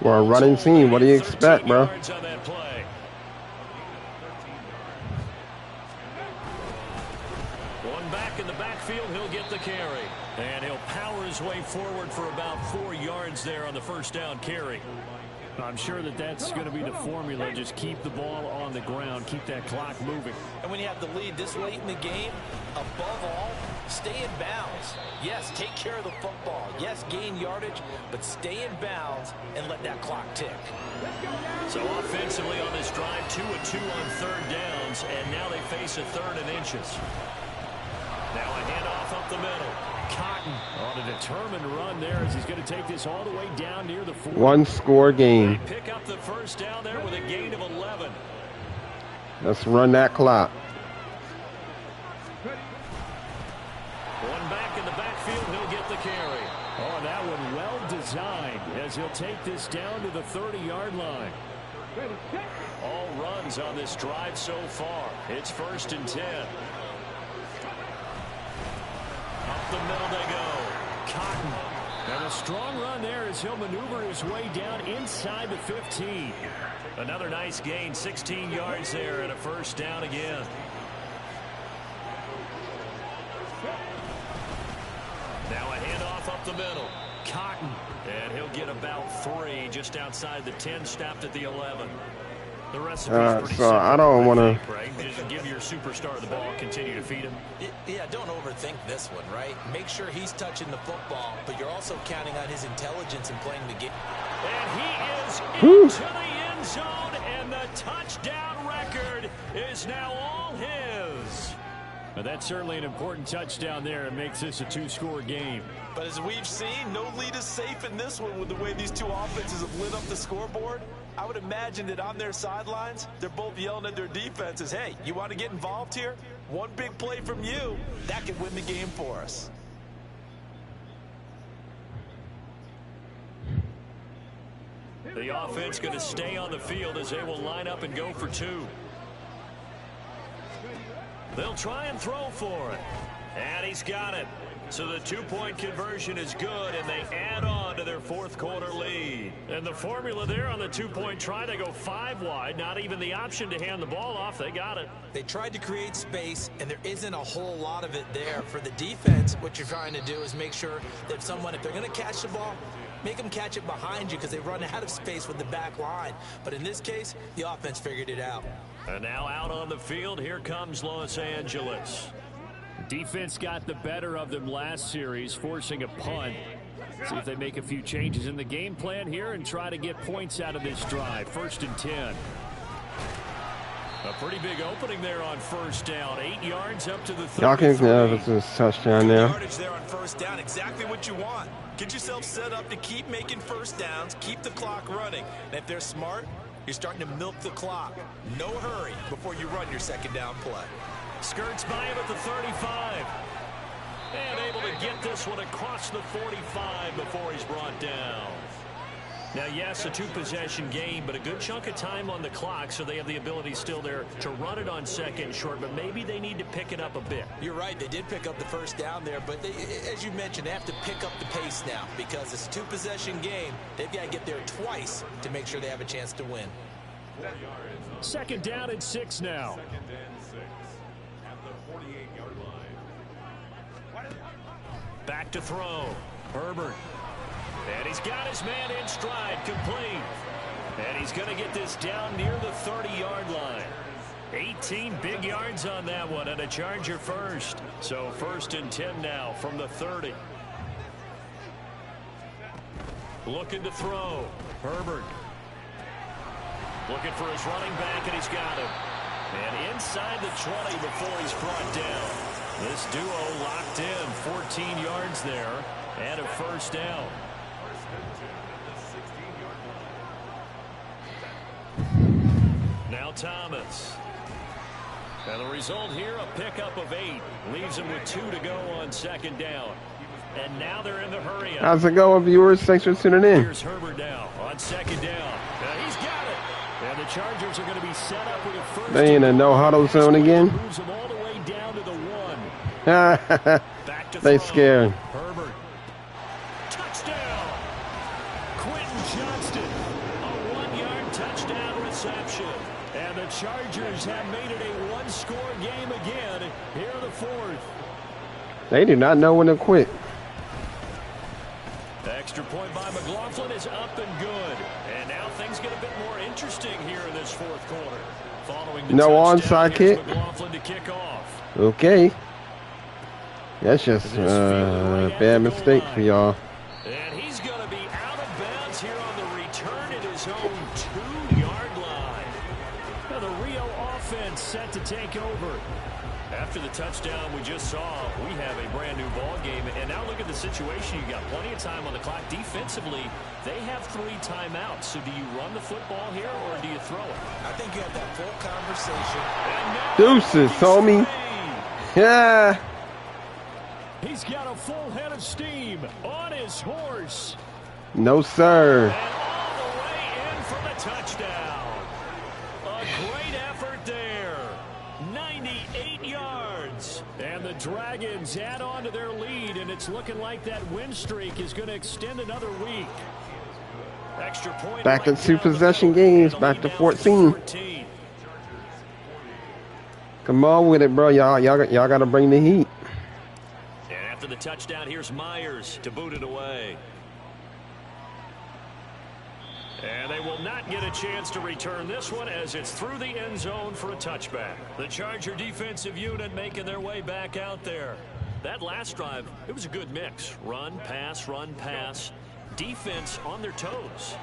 We're a running team. What do you expect, bro? On that play. One back in the backfield, he'll get the carry. And he'll power his way forward for about 4 yards there on the first down carry. I'm sure that's going to be the formula. Just keep the ball on the ground. Keep that clock moving. And when you have the lead this late in the game, above all, stay in bounds. Yes, take care of the football. Yes, gain yardage, but stay in bounds and let that clock tick. So offensively on this drive, 2 of 2 on third downs, and now they face a third and inches. Now a handoff up the middle. Cotton on a determined run there as he's going to take this all the way down near the 40. One score game. They pick up the first down there with a gain of 11. Let's run that clock. One back in the backfield, he'll get the carry. Oh, that one well designed as he'll take this down to the 30-yard line. All runs on this drive so far. It's 1st and 10. Up the middle they go. Cotton. And a strong run there as he'll maneuver his way down inside the 15. Another nice gain, 16 yards there and a first down again. Now a handoff up the middle. Cotton. And he'll get about 3 just outside the 10, stopped at the 11. The recipe is pretty simple. I don't want to. Right? Just give your superstar the ball, continue to feed him. Yeah, don't overthink this one, right? Make sure he's touching the football, but you're also counting on his intelligence in playing the game. And he is into the end zone, and the touchdown record is now all his. But that's certainly an important touchdown there. It makes this a 2-score game. But as we've seen, no lead is safe in this one with the way these two offenses have lit up the scoreboard. I would imagine that on their sidelines, they're both yelling at their defenses, hey, you want to get involved here? One big play from you, that could win the game for us. The offense going to stay on the field as they will line up and go for 2. They'll try and throw for it. And he's got it. So the 2-point conversion is good, and they add on to their 4th quarter lead. And the formula there on the 2-point try, they go 5 wide. Not even the option to hand the ball off. They got it. They tried to create space, and there isn't a whole lot of it there. For the defense, what you're trying to do is make sure that if they're going to catch the ball, make them catch it behind you because they run out of space with the back line. But in this case, the offense figured it out. And now out on the field, here comes Los Angeles. Defense got the better of them last series, forcing a punt. See if they make a few changes in the game plan here and try to get points out of this drive. 1st and 10. A pretty big opening there on first down. 8 yards up to the 33. Y'all can have a touchdown there. Yardage there on first down, exactly what you want. Get yourself set up to keep making first downs, keep the clock running. And if they're smart, you're starting to milk the clock. No hurry before you run your second down play. Skirts by him at the 35. And able to get this one across the 45 before he's brought down. Now, yes, a 2-possession game, but a good chunk of time on the clock, so they have the ability still there to run it on 2nd and short, but maybe they need to pick it up a bit. You're right. They did pick up the first down there, but as you mentioned, they have to pick up the pace now because it's a 2-possession game. They've got to get there twice to make sure they have a chance to win. 2nd down and 6 now. Back to throw. Herbert. And he's got his man in stride, complete. And he's going to get this down near the 30-yard line. 18 big yards on that one, and a Charger first. So 1st and 10 now from the 30. Looking to throw. Herbert. Looking for his running back, and he's got him. And inside the 20 before he's brought down. This duo locked in, 14 yards there, and a first down. Now Thomas. And the result here, a pickup of 8. Leaves him with 2 to go on 2nd down. And now they're in the hurry up. How's it going, viewers? Thanks for tuning in. Here's Herbert now on second down. He's got it. And the Chargers are going to be set up with a first. They in a no-huddle zone again. Moves them all the way down to the 1. Back to they throw. scared. Herbert. Touchdown. Quentin Johnston. A 1-yard touchdown reception. And the Chargers have made it a one-score game again here in the 4th. They do not know when to quit. The extra point by McLaughlin is up and good. And now things get a bit more interesting here in this 4th quarter. Following the no touchdown, onside kick. McLaughlin to kick off. Okay. That's just a bad mistake for y'all. And he's going to be out of bounds here on the return at his own 2-yard line. Now the Rio offense set to take over. After the touchdown we just saw, we have a brand new ball game. And now look at the situation. You got plenty of time on the clock. Defensively, they have 3 timeouts. So do you run the football here or do you throw it? I think you have that full conversation. Deuces, homie. Yeah. He's got a full head of steam on his horse. No, sir. And all the way in for the touchdown. A great effort there. 98 yards. And the Dragons add on to their lead, and it's looking like that win streak is going to extend another week. Extra point. Back to 2 possession games. Back to 14. Come on with it, bro. Y'all got to bring the heat. And after the touchdown, here's Myers to boot it away. And they will not get a chance to return this one as it's through the end zone for a touchback. The Charger defensive unit making their way back out there. That last drive, it was a good mix. Run, pass, defense on their toes.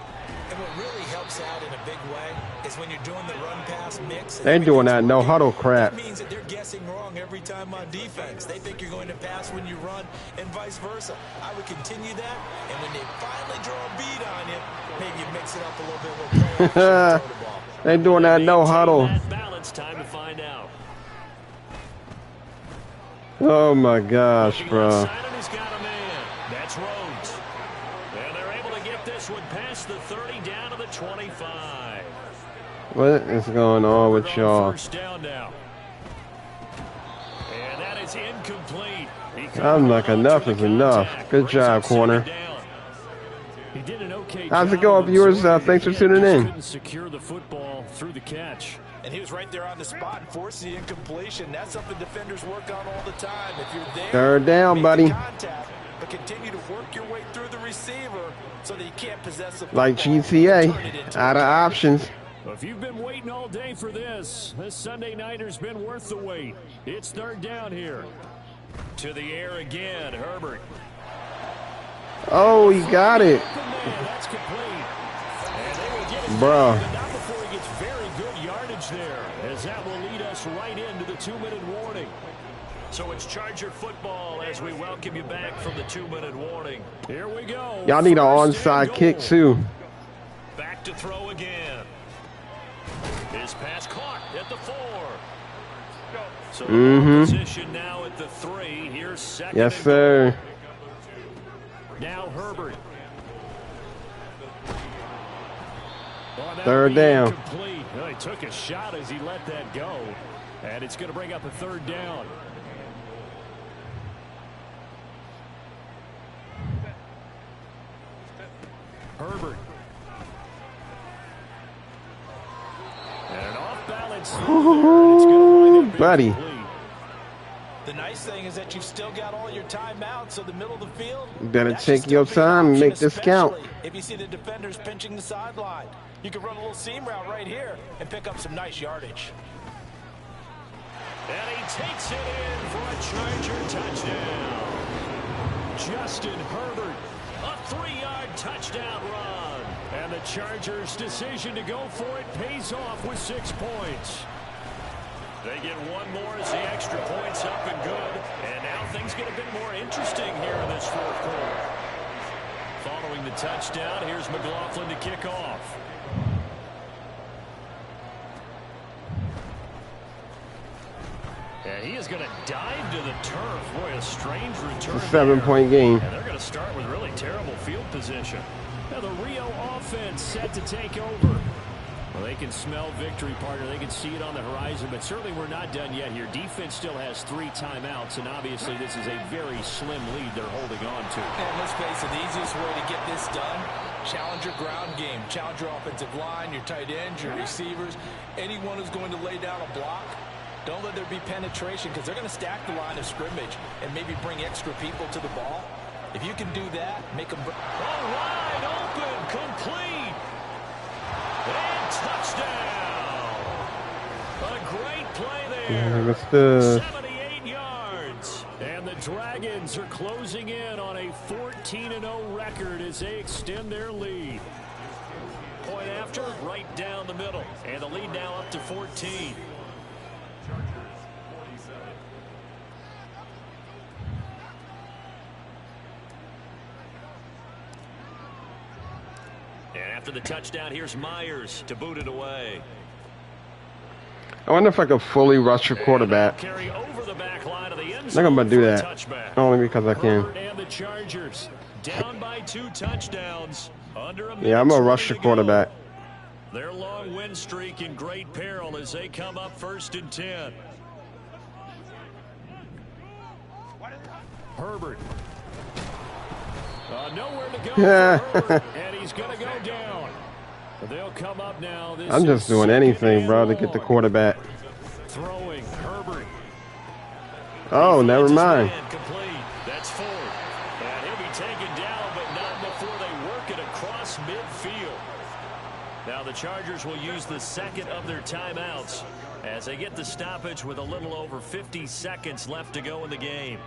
And what really helps out in a big way is when you're doing the run-pass mix. They're doing that no-huddle crap. That means that they're guessing wrong every time on defense. They think you're going to pass when you run and vice versa. I would continue that, and when they finally draw a beat on you, maybe you mix it up a little bit with play action, throw the ball. They're doing that no-huddle. Balance time to find out. Oh, my gosh, bro. He's got a man. That's Rhodes. And they're able to get this one past the 30 down to the 25. What is going on with y'all? First down now. And that is incomplete. I'm like, enough is enough. Good job, corner. He did an okay How's it job going, of viewers? absorbing Thanks for the tuning hit, just in. couldn't secure the football through the catch. And he was right there on the spot and forcing the incompletion. That's something defenders work on all the time. If you're there, 3rd down, make buddy. the contact, but continue to work your way through the receiver so that you can't possess the Like football GTA, and turn it into out of options. If you've been waiting all day for this Sunday nighter's been worth the wait. It's 3rd down here. To the air again, Herbert. Oh, he got it. That's complete. And they will get it Bruh. back, but not before he gets very good yardage there, as that will lead us right into the 2-minute warning. So it's Charger football as we welcome you back from the 2-minute warning. Here we go. Y'all need an First and onside kick, goal. too. Back to throw again. His pass caught at the 4. So position now at the 3. Here's second. Yes, and sir. goal. Now Herbert. Oh, 3rd down. Complete. Well, he took a shot as he let that go. And it's going to bring up a 3rd down. Herbert. And an off-balance throw there, and it's going to wind up being Buddy. complete. The nice thing is that you've still got all your timeouts, so the middle of the field. You better that should take still your be an time and option, make this count. especially if you see the defenders pinching the sideline. You can run a little seam route right here and pick up some nice yardage. And he takes it in for a Charger touchdown. Justin Herbert. A 3-yard touchdown run. And the Chargers' decision to go for it pays off with 6 points. They get one more as the extra point's up and good. And now things get a bit more interesting here in this 4th quarter. Following the touchdown, here's McLaughlin to kick off. And he is going to dive to the turf. Boy, a strange return. It's a 7-point game. And they're going to start with really terrible field position. Now the Rio offense set to take over. Well, they can smell victory, partner. They can see it on the horizon, but certainly we're not done yet here. Defense still has 3 timeouts, and obviously this is a very slim lead they're holding on to. And let's face it, the easiest way to get this done, challenge your ground game. Challenge your offensive line, your tight ends, your receivers, anyone who's going to lay down a block. Don't let there be penetration because they're going to stack the line of scrimmage and maybe bring extra people to the ball. If you can do that, make them... Oh, wide open, complete. And touchdown. A great play there. What's the 78 yards. And the Dragons are closing in on a 14-0 record as they extend their lead. Point after, right down the middle. And the lead now up to 14. And after the touchdown, here's Myers to boot it away. I wonder if I could fully rush your quarterback. Carry over the back line of the end I think zone I'm going to do for a that. touchback. Only because I can. Herbert and the Chargers down by 2 touchdowns. Under a Yeah, I'm going to rush the your quarterback. Their long win streak in great peril as they come up 1st and 10. Herbert. Nowhere to go for Herbert, and he's going to go down. They'll come up now. This I'm just doing anything, bro, to get the quarterback. Throwing Herbert. Oh, never mind. Complete. That's 4. And he'll be taken down, but not before they work it across midfield. Now the Chargers will use the second of their timeouts as they get the stoppage with a little over 50 seconds left to go in the game.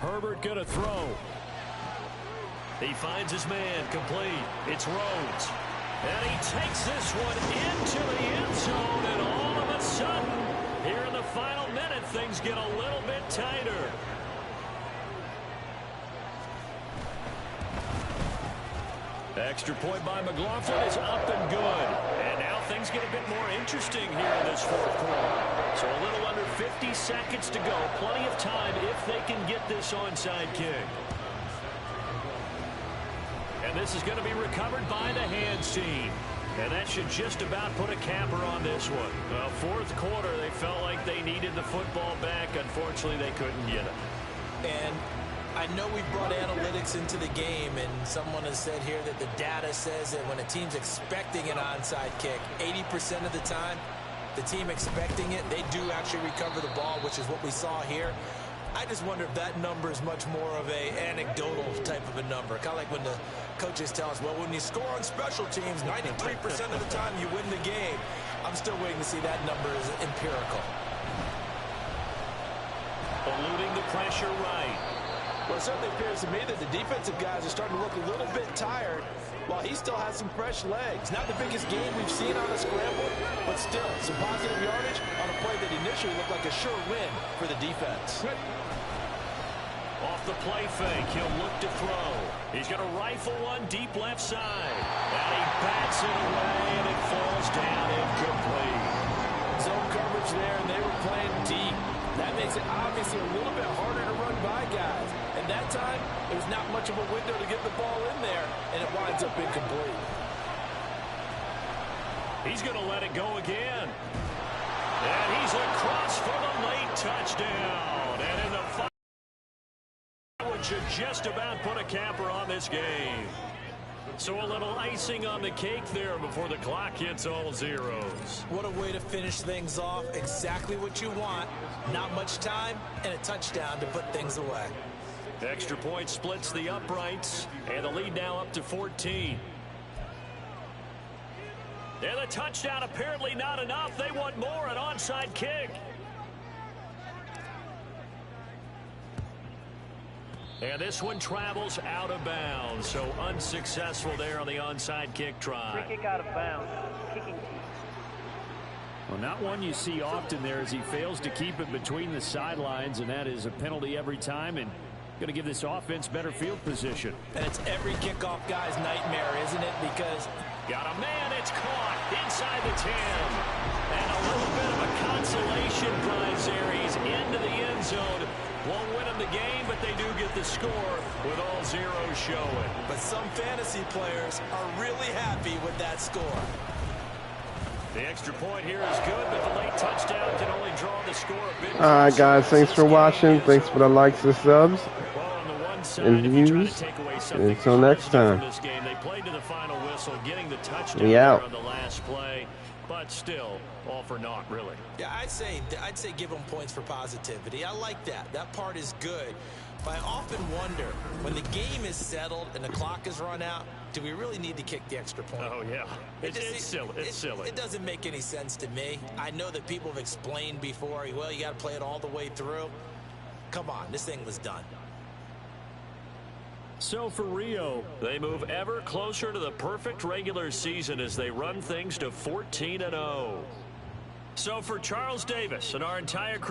Herbert going to throw. He finds his man complete. It's Rhodes. And he takes this one into the end zone. And all of a sudden, here in the final minute, things get a little bit tighter. Extra point by McLaughlin is up and good. And now things get a bit more interesting here in this 4th quarter. So a little under 50 seconds to go. Plenty of time if they can get this onside kick. And this is going to be recovered by the hands team. And that should just about put a capper on this one. Well, 4th quarter, they felt like they needed the football back. Unfortunately, they couldn't get it. And I know we brought analytics into the game, and someone has said here that the data says that when a team's expecting an onside kick, 80% of the time, the team expecting it, they do actually recover the ball, which is what we saw here. I just wonder if that number is much more of a anecdotal type of a number. Kind of like when the coaches tell us, well, when you score on special teams, 93% of the time you win the game. I'm still waiting to see that number is empirical. Eluding the pressure right. Well, it certainly appears to me that the defensive guys are starting to look a little bit tired while he still has some fresh legs. Not the biggest game we've seen on a scramble, but still some positive yardage on a play that initially looked like a sure win for the defense. Off the play fake, he'll look to throw. He's going to rifle one deep left side. And he bats it away, and it falls down incomplete. Zone coverage there, and they were playing deep. That makes it obviously a little bit harder to run by guys. And that time, it was not much of a window to get the ball in there, and it winds up incomplete. He's going to let it go again. And he's across for the late touchdown. And in the final, which should just about put a capper on this game. So a little icing on the cake there before the clock hits all zeros. What a way to finish things off. Exactly what you want. Not much time and a touchdown to put things away. Extra point splits the uprights, and the lead now up to 14. And the touchdown apparently not enough. They want more, an onside kick. And this one travels out of bounds, so unsuccessful there on the onside kick try. Free kick out of bounds. Kicking team. Well, not one you see often there as he fails to keep it between the sidelines, and that is a penalty every time, and going to give this offense better field position. And it's every kickoff guy's nightmare, isn't it? Because got a man, it's caught inside the 10. And a little bit of a consolation prize there. He's into the end zone. Won't win him the game, but they do get the score with all zeros showing. But some fantasy players are really happy with that score. The extra point here is good, but the late touchdown can only draw the score a bit. All right, guys. Thanks for watching. Thanks for the likes and subs and views. Until next time. They played to the final whistle, getting the touchdown on the last play, but still all for naught, really. Yeah, I'd say give them points for positivity. I like that. That part is good. But I often wonder, when the game is settled and the clock is run out, do we really need to kick the extra point? Oh, yeah. It's silly. It's silly. It doesn't make any sense to me. I know that people have explained before, well, you got to play it all the way through. Come on, this thing was done. So for Rio, they move ever closer to the perfect regular season as they run things to 14-0. So for Charles Davis and our entire crew,